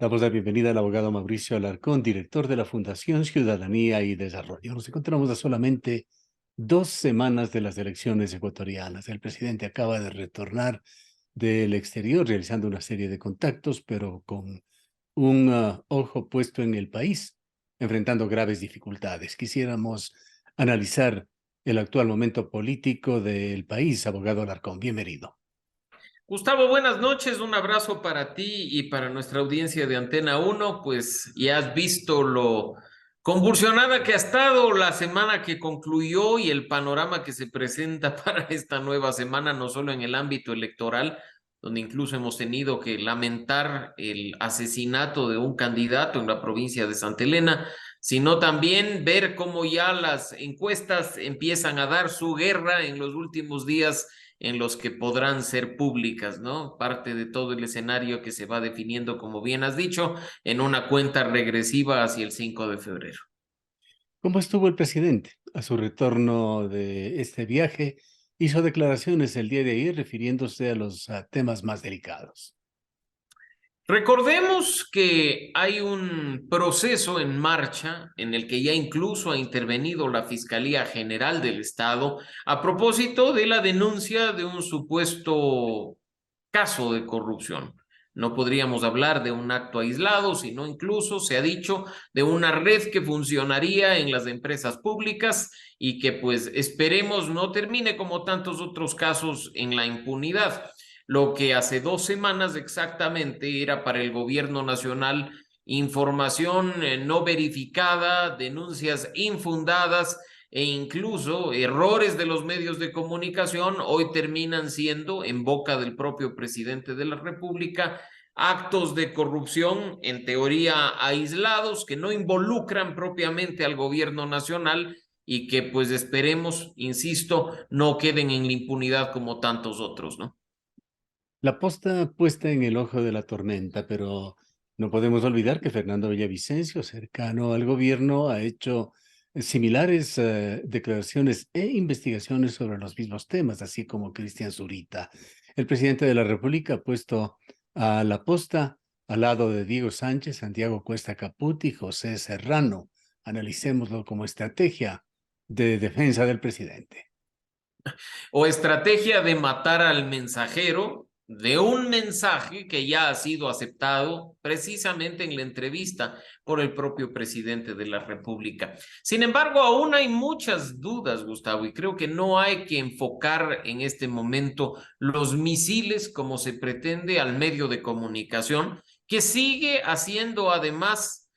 Damos la bienvenida al abogado Mauricio Alarcón, director de la Fundación Ciudadanía y Desarrollo. Nos encontramos a solamente 2 semanas de las elecciones ecuatorianas. El presidente acaba de retornar del exterior realizando una serie de contactos, pero con un ojo puesto en el país, enfrentando graves dificultades. Quisiéramos analizar el actual momento político del país. Abogado Alarcón, bienvenido. Gustavo, buenas noches, un abrazo para ti y para nuestra audiencia de Antena Uno. Pues ya has visto lo convulsionada que ha estado la semana que concluyó y el panorama que se presenta para esta nueva semana, no solo en el ámbito electoral, donde incluso hemos tenido que lamentar el asesinato de un candidato en la provincia de Santa Elena, sino también ver cómo ya las encuestas empiezan a dar su guerra en los últimos días en los que podrán ser públicas, ¿no? Parte de todo el escenario que se va definiendo, como bien has dicho, en una cuenta regresiva hacia el 5 de febrero. ¿Cómo estuvo el presidente a su retorno de este viaje? Hizo declaraciones el día de ayer refiriéndose a los temas más delicados. Recordemos que hay un proceso en marcha en el que ya incluso ha intervenido la Fiscalía General del Estado a propósito de la denuncia de un supuesto caso de corrupción. No podríamos hablar de un acto aislado, sino incluso se ha dicho de una red que funcionaría en las empresas públicas y que pues esperemos no termine como tantos otros casos en la impunidad. Lo que hace 2 semanas exactamente era para el gobierno nacional información no verificada, denuncias infundadas e incluso errores de los medios de comunicación hoy terminan siendo, en boca del propio presidente de la República, actos de corrupción en teoría aislados que no involucran propiamente al gobierno nacional y que pues esperemos, insisto, no queden en la impunidad como tantos otros, ¿no? La posta puesta en el ojo de la tormenta, pero no podemos olvidar que Fernando Villavicencio, cercano al gobierno, ha hecho similares declaraciones e investigaciones sobre los mismos temas, así como Cristian Zurita. El presidente de la República ha puesto a la posta al lado de Diego Sánchez, Santiago Cuesta Caput y José Serrano. Analicémoslo como estrategia de defensa del presidente. O estrategia de matar al mensajero de un mensaje que ya ha sido aceptado precisamente en la entrevista por el propio presidente de la República. Sin embargo, aún hay muchas dudas, Gustavo, y creo que no hay que enfocar en este momento los misiles como se pretende al medio de comunicación, que sigue haciendo además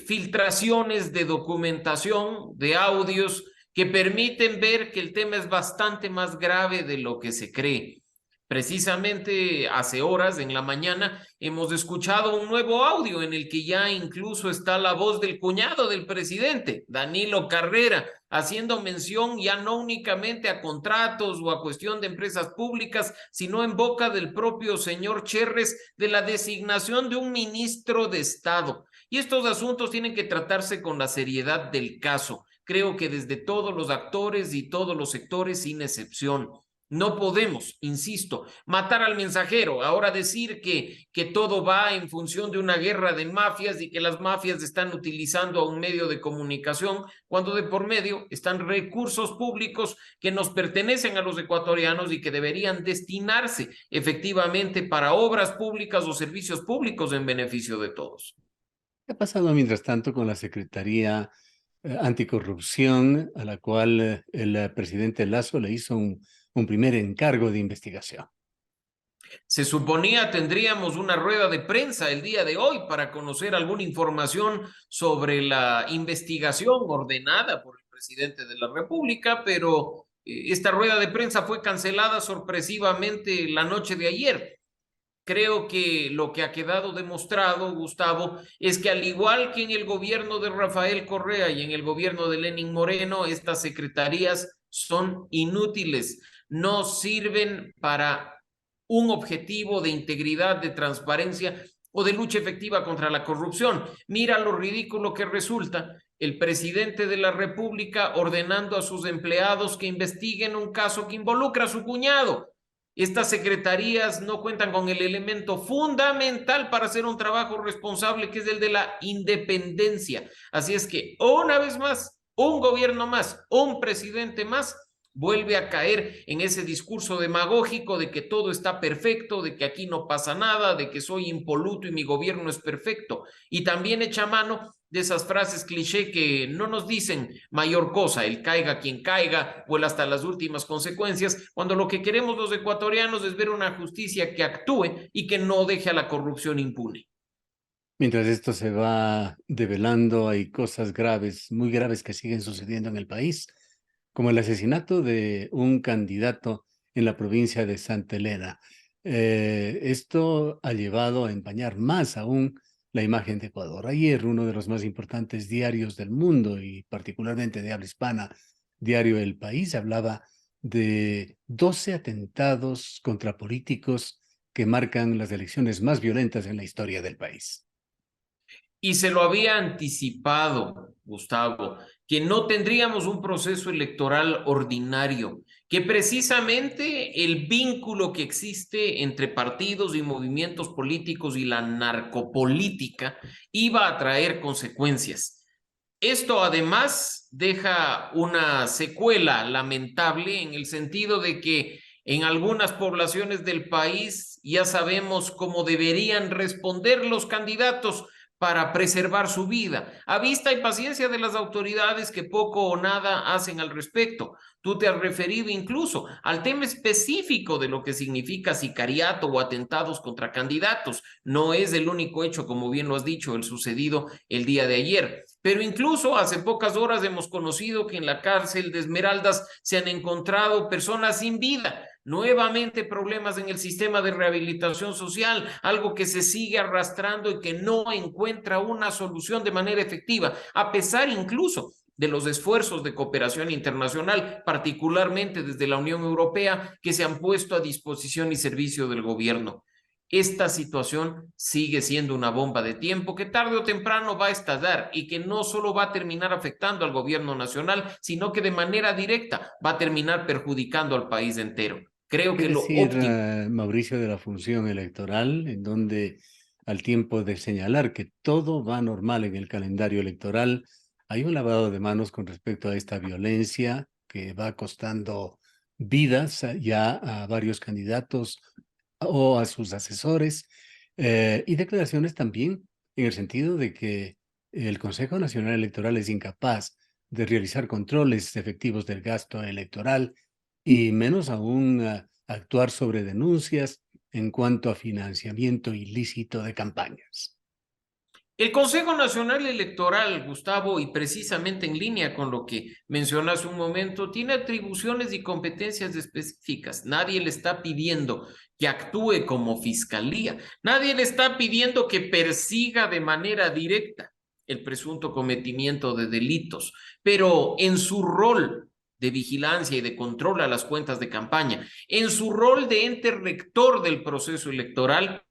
filtraciones de documentación, de audios, que permiten ver que el tema es bastante más grave de lo que se cree. Precisamente hace horas, en la mañana, hemos escuchado un nuevo audio en el que ya incluso está la voz del cuñado del presidente, Danilo Carrera, haciendo mención ya no únicamente a contratos o a cuestión de empresas públicas, sino en boca del propio señor Cherres de la designación de un ministro de Estado. Y estos asuntos tienen que tratarse con la seriedad del caso. Creo que desde todos los actores y todos los sectores, sin excepción. No podemos, insisto, matar al mensajero, ahora decir que todo va en función de una guerra de mafias y que las mafias están utilizando a un medio de comunicación, cuando de por medio están recursos públicos que nos pertenecen a los ecuatorianos y que deberían destinarse efectivamente para obras públicas o servicios públicos en beneficio de todos. ¿Qué ha pasado mientras tanto con la Secretaría Anticorrupción, a la cual el presidente Lazo le hizo un primer encargo de investigación? Se suponía tendríamos una rueda de prensa el día de hoy para conocer alguna información sobre la investigación ordenada por el presidente de la República, pero esta rueda de prensa fue cancelada sorpresivamente la noche de ayer. Creo que lo que ha quedado demostrado, Gustavo, es que al igual que en el gobierno de Rafael Correa y en el gobierno de Lenín Moreno, estas secretarías son inútiles, no sirven para un objetivo de integridad, de transparencia o de lucha efectiva contra la corrupción. Mira lo ridículo que resulta el presidente de la República ordenando a sus empleados que investiguen un caso que involucra a su cuñado. Estas secretarías no cuentan con el elemento fundamental para hacer un trabajo responsable, que es el de la independencia. Así es que, una vez más, un gobierno más, un presidente más, vuelve a caer en ese discurso demagógico de que todo está perfecto, de que aquí no pasa nada, de que soy impoluto y mi gobierno es perfecto. Y también echa mano de esas frases cliché que no nos dicen mayor cosa, el caiga quien caiga o el hasta las últimas consecuencias, cuando lo que queremos los ecuatorianos es ver una justicia que actúe y que no deje a la corrupción impune. Mientras esto se va develando, hay cosas graves, muy graves que siguen sucediendo en el país, como el asesinato de un candidato en la provincia de Santa Elena. Esto ha llevado a empañar más aún la imagen de Ecuador. Ayer, uno de los más importantes diarios del mundo y particularmente de habla hispana, Diario El País, hablaba de 12 atentados contra políticos que marcan las elecciones más violentas en la historia del país. Y se lo había anticipado, Gustavo, que no tendríamos un proceso electoral ordinario, que precisamente el vínculo que existe entre partidos y movimientos políticos y la narcopolítica iba a traer consecuencias. Esto además deja una secuela lamentable en el sentido de que en algunas poblaciones del país ya sabemos cómo deberían responder los candidatos para preservar su vida, a vista y paciencia de las autoridades que poco o nada hacen al respecto. Tú te has referido incluso al tema específico de lo que significa sicariato o atentados contra candidatos. No es el único hecho, como bien lo has dicho, el sucedido el día de ayer. Pero incluso hace pocas horas hemos conocido que en la cárcel de Esmeraldas se han encontrado personas sin vida. Nuevamente problemas en el sistema de rehabilitación social, algo que se sigue arrastrando y que no encuentra una solución de manera efectiva, a pesar incluso de los esfuerzos de cooperación internacional, particularmente desde la Unión Europea, que se han puesto a disposición y servicio del gobierno. Esta situación sigue siendo una bomba de tiempo que tarde o temprano va a estallar y que no solo va a terminar afectando al gobierno nacional, sino que de manera directa va a terminar perjudicando al país entero. Creo ¿Qué que lo decir, óptimo. Mauricio, de la función electoral, en donde al tiempo de señalar que todo va normal en el calendario electoral, hay un lavado de manos con respecto a esta violencia que va costando vidas ya a varios candidatos o a sus asesores, y declaraciones también en el sentido de que el Consejo Nacional Electoral es incapaz de realizar controles efectivos del gasto electoral y menos aún actuar sobre denuncias en cuanto a financiamiento ilícito de campañas. El Consejo Nacional Electoral, Gustavo, y precisamente en línea con lo que mencionas un momento, tiene atribuciones y competencias específicas. Nadie le está pidiendo que actúe como fiscalía. Nadie le está pidiendo que persiga de manera directa el presunto cometimiento de delitos, pero en su rol de vigilancia y de control a las cuentas de campaña, en su rol de ente rector del proceso electoral,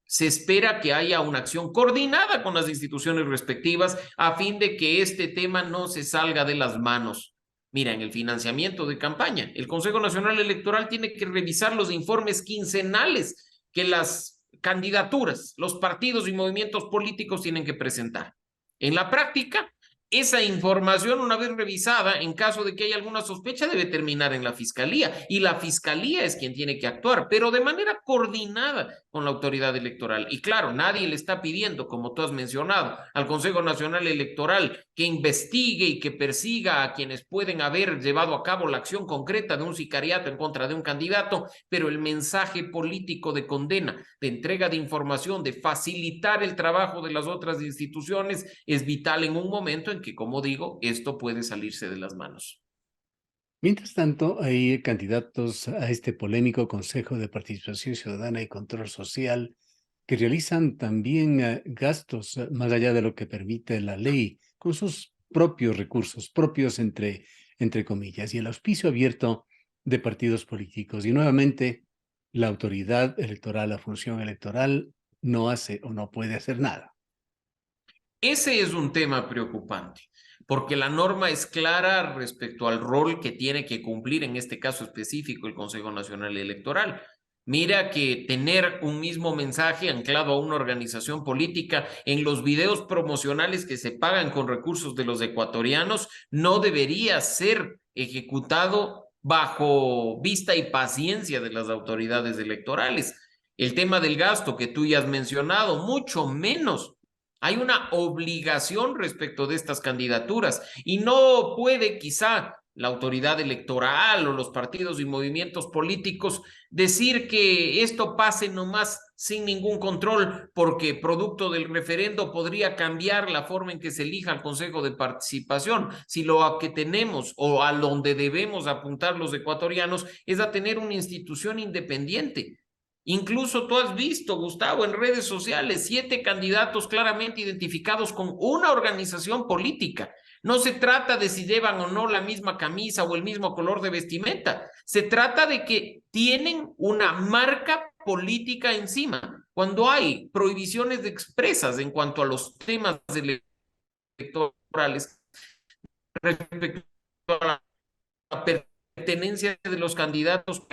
se espera que haya una acción coordinada con las instituciones respectivas a fin de que este tema no se salga de las manos. Mira, en el financiamiento de campaña, el Consejo Nacional Electoral tiene que revisar los informes quincenales que las candidaturas, los partidos y movimientos políticos tienen que presentar. En la práctica, esa información, una vez revisada, en caso de que haya alguna sospecha, debe terminar en la fiscalía y la fiscalía es quien tiene que actuar, pero de manera coordinada con la autoridad electoral. Y claro, nadie le está pidiendo, como tú has mencionado, al Consejo Nacional Electoral que investigue y que persiga a quienes pueden haber llevado a cabo la acción concreta de un sicariato en contra de un candidato, pero el mensaje político de condena, de entrega de información, de facilitar el trabajo de las otras instituciones es vital en un momento en que, como digo, esto puede salirse de las manos. Mientras tanto, hay candidatos a este polémico Consejo de Participación Ciudadana y Control Social que realizan también gastos más allá de lo que permite la ley, con sus propios recursos, propios entre comillas, y el auspicio abierto de partidos políticos. Y nuevamente, la autoridad electoral, la función electoral, no hace o no puede hacer nada. Ese es un tema preocupante, porque la norma es clara respecto al rol que tiene que cumplir en este caso específico el Consejo Nacional Electoral. Mira que tener un mismo mensaje anclado a una organización política en los videos promocionales que se pagan con recursos de los ecuatorianos no debería ser ejecutado bajo vista y paciencia de las autoridades electorales. El tema del gasto que tú ya has mencionado, mucho menos. Hay una obligación respecto de estas candidaturas y no puede quizá la autoridad electoral o los partidos y movimientos políticos decir que esto pase nomás sin ningún control porque producto del referendo podría cambiar la forma en que se elija el Consejo de Participación. Si lo que tenemos o a donde debemos apuntar los ecuatorianos es a tener una institución independiente. Incluso tú has visto, Gustavo, en redes sociales, 7 candidatos claramente identificados con una organización política. No se trata de si llevan o no la misma camisa o el mismo color de vestimenta. Se trata de que tienen una marca política encima. Cuando hay prohibiciones expresas en cuanto a los temas electorales respecto a la pertenencia de los candidatos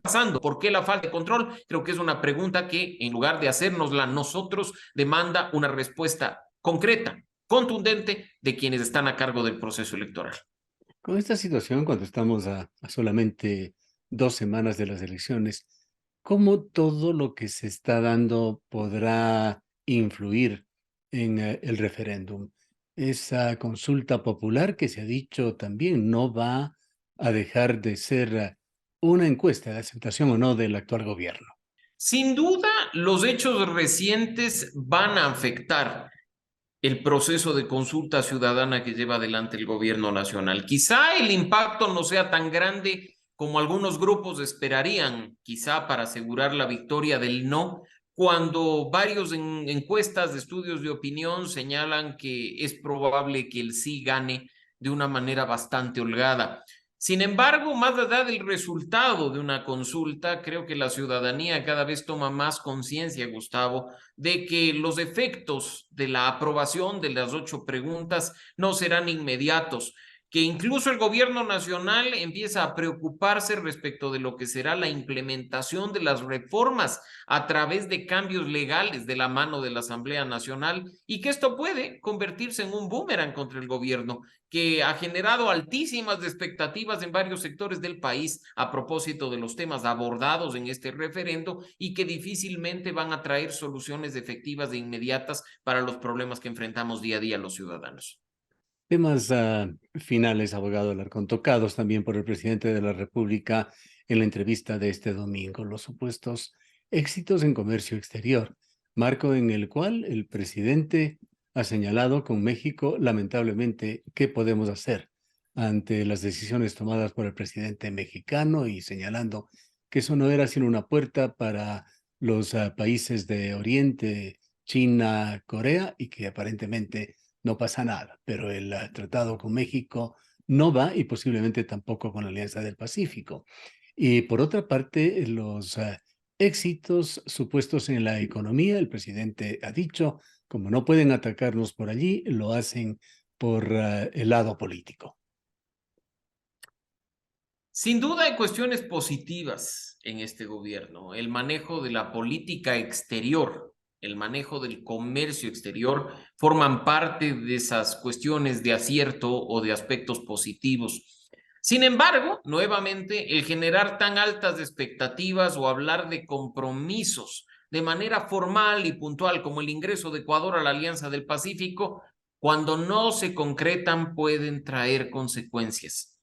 pasando. ¿Por qué la falta de control? Creo que es una pregunta que en lugar de hacérnosla nosotros demanda una respuesta concreta, contundente de quienes están a cargo del proceso electoral. Con esta situación, cuando estamos a solamente 2 semanas de las elecciones, ¿cómo todo lo que se está dando podrá influir en el referéndum? Esa consulta popular que se ha dicho también no va a dejar de ser una encuesta de aceptación o no del actual gobierno. Sin duda, los hechos recientes van a afectar el proceso de consulta ciudadana que lleva adelante el gobierno nacional. Quizá el impacto no sea tan grande como algunos grupos esperarían, quizá para asegurar la victoria del no, cuando varios encuestas de estudios de opinión señalan que es probable que el sí gane de una manera bastante holgada. Sin embargo, más allá del resultado de una consulta, creo que la ciudadanía cada vez toma más conciencia, Gustavo, de que los efectos de la aprobación de las 8 preguntas no serán inmediatos, que incluso el gobierno nacional empieza a preocuparse respecto de lo que será la implementación de las reformas a través de cambios legales de la mano de la Asamblea Nacional y que esto puede convertirse en un boomerang contra el gobierno, que ha generado altísimas expectativas en varios sectores del país a propósito de los temas abordados en este referendo y que difícilmente van a traer soluciones efectivas e inmediatas para los problemas que enfrentamos día a día los ciudadanos. Temas finales, abogado Alarcón, tocados también por el presidente de la República en la entrevista de este domingo, los supuestos éxitos en comercio exterior, marco en el cual el presidente ha señalado con México, lamentablemente, qué podemos hacer ante las decisiones tomadas por el presidente mexicano y señalando que eso no era sino una puerta para los países de Oriente, China, Corea, y que aparentemente no pasa nada, pero el tratado con México no va y posiblemente tampoco con la Alianza del Pacífico. Y por otra parte, los éxitos supuestos en la economía, el presidente ha dicho, como no pueden atacarnos por allí, lo hacen por el lado político. Sin duda hay cuestiones positivas en este gobierno. El manejo de la política exterior, el manejo del comercio exterior forman parte de esas cuestiones de acierto o de aspectos positivos. Sin embargo, nuevamente, el generar tan altas expectativas o hablar de compromisos de manera formal y puntual como el ingreso de Ecuador a la Alianza del Pacífico, cuando no se concretan pueden traer consecuencias.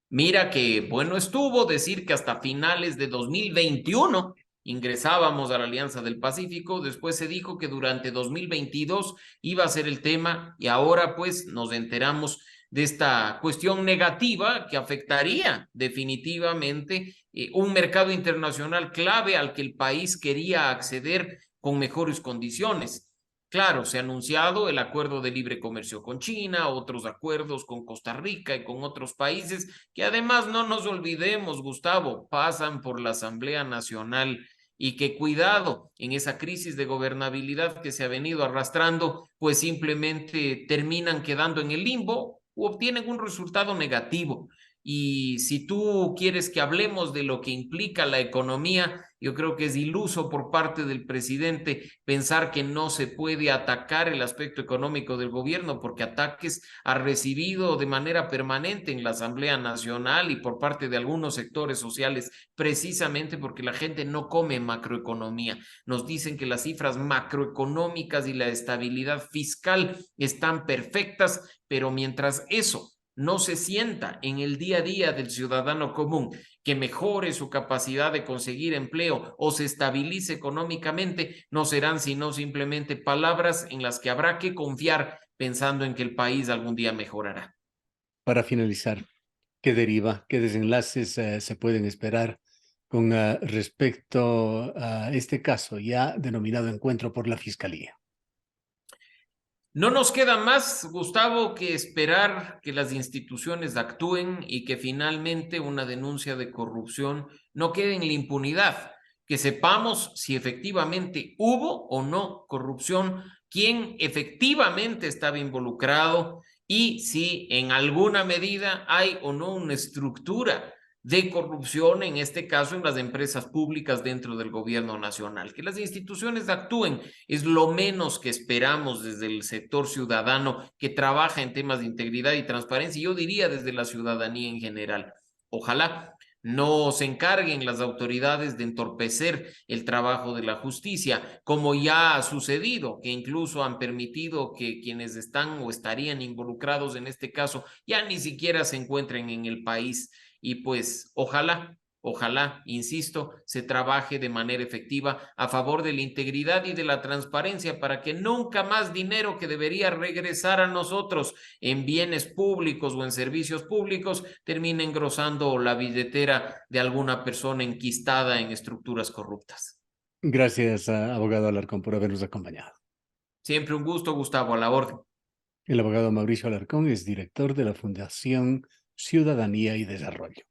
Mira que bueno estuvo decir que hasta finales de 2021 ingresábamos a la Alianza del Pacífico, después se dijo que durante 2022 iba a ser el tema y ahora pues nos enteramos de esta cuestión negativa que afectaría definitivamente un mercado internacional clave al que el país quería acceder con mejores condiciones. Claro, se ha anunciado el acuerdo de libre comercio con China, otros acuerdos con Costa Rica y con otros países que además no nos olvidemos, Gustavo, pasan por la Asamblea Nacional y que cuidado en esa crisis de gobernabilidad que se ha venido arrastrando, pues simplemente terminan quedando en el limbo u obtienen un resultado negativo. Y si tú quieres que hablemos de lo que implica la economía, yo creo que es iluso por parte del presidente pensar que no se puede atacar el aspecto económico del gobierno, porque ataques ha recibido de manera permanente en la Asamblea Nacional y por parte de algunos sectores sociales, precisamente porque la gente no come macroeconomía. Nos dicen que las cifras macroeconómicas y la estabilidad fiscal están perfectas, pero mientras eso no se sienta en el día a día del ciudadano común, que mejore su capacidad de conseguir empleo o se estabilice económicamente, no serán sino simplemente palabras en las que habrá que confiar pensando en que el país algún día mejorará. Para finalizar, ¿qué deriva, qué desenlaces se pueden esperar con respecto a este caso ya denominado encuentro por la Fiscalía? No nos queda más, Gustavo, que esperar que las instituciones actúen y que finalmente una denuncia de corrupción no quede en la impunidad, que sepamos si efectivamente hubo o no corrupción, quién efectivamente estaba involucrado y si en alguna medida hay o no una estructura de corrupción, en este caso en las empresas públicas dentro del gobierno nacional. Que las instituciones actúen es lo menos que esperamos desde el sector ciudadano que trabaja en temas de integridad y transparencia, yo diría desde la ciudadanía en general. Ojalá no se encarguen las autoridades de entorpecer el trabajo de la justicia, como ya ha sucedido, que incluso han permitido que quienes están o estarían involucrados en este caso ya ni siquiera se encuentren en el país. Y pues ojalá, insisto, se trabaje de manera efectiva a favor de la integridad y de la transparencia para que nunca más dinero que debería regresar a nosotros en bienes públicos o en servicios públicos termine engrosando la billetera de alguna persona enquistada en estructuras corruptas. Gracias, abogado Alarcón, por habernos acompañado. Siempre un gusto, Gustavo, a la orden. El abogado Mauricio Alarcón es director de la Fundación Ciudadanía y Desarrollo.